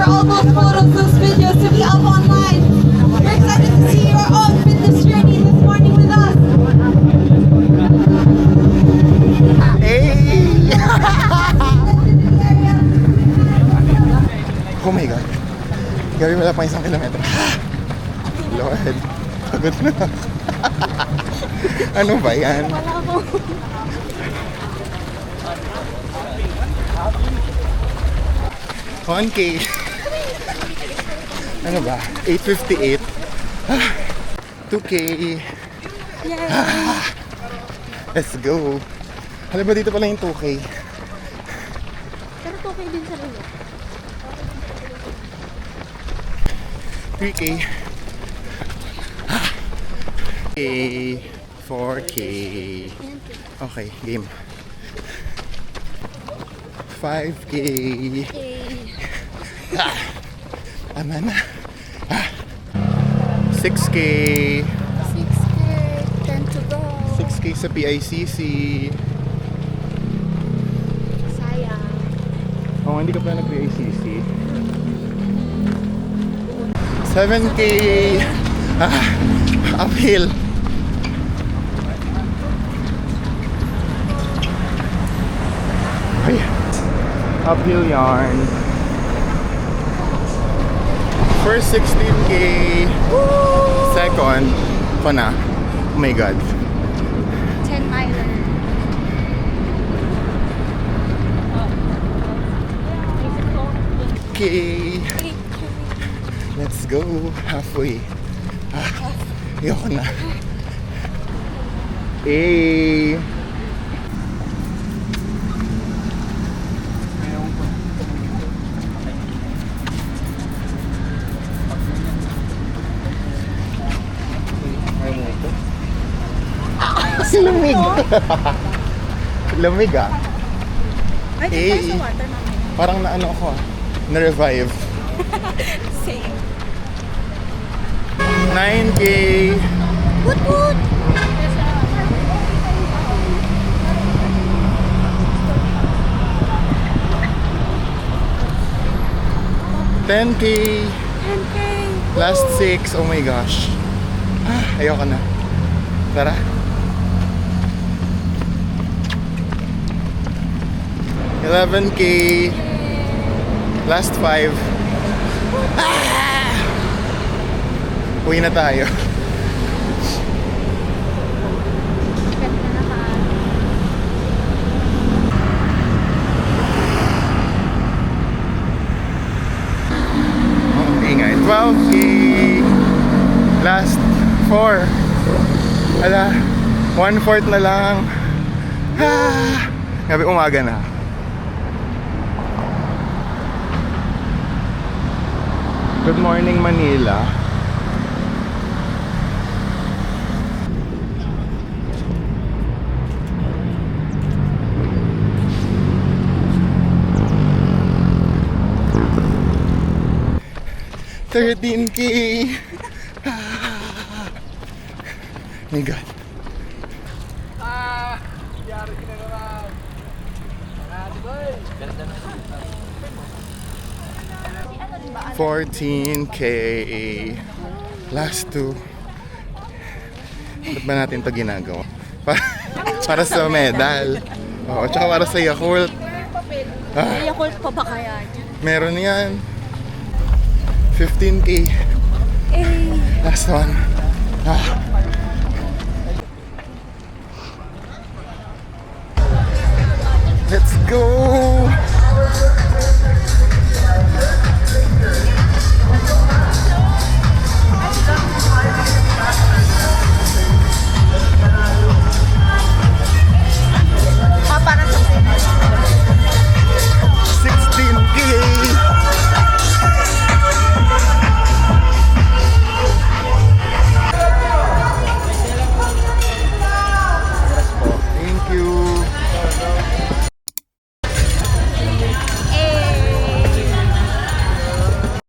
all those photos, those videos to be up online. We're excited to see your own fitness journey this morning with us. Hey! Oh my God. Gawin wala pang 1 kilometro. Lord, pagod na. Ano ba yan? Wala po. $1K. Ano ba? 858. 2K. Yay! Let's go. Alam ba dito pala yung 2K? Pero okay din sa ulo. 3K. 4K. Okay, game. 5K. Tama na. 6K. 6K, 10 to go. 6K sa PICC. Sayang. Oh, hindi ka pa nag-PICC. 7K. Uphill. Ay. Uphill yarn. First 16K. Second. Ko na. Oh my God. 10 miler. Okay. Let's go. Halfway. Ayoko na. Eh. Lamig. Lamig ah. Ay, Eh, tayo sa water mamaya. Parang na ano ako na-revive. Same. 9K. Woot woot! $10K. 10K! Last 6. Oh my gosh. Ayoko na. Tara. $11K. Last 5. Uwi na tayo. Ganda naman. Okay nga. 12K. Last 4. Ala. 1/4 na lang. Gabi umaga na. Good morning, Manila. $13K. My God. 14K. Last 2. Ba't ba natin ito ginagawa? Para sa medal. Oo, tsaka para sa Yakult. May Yakult pa ba kaya? Meron yan. 15K. Eh, Last one. Let's go!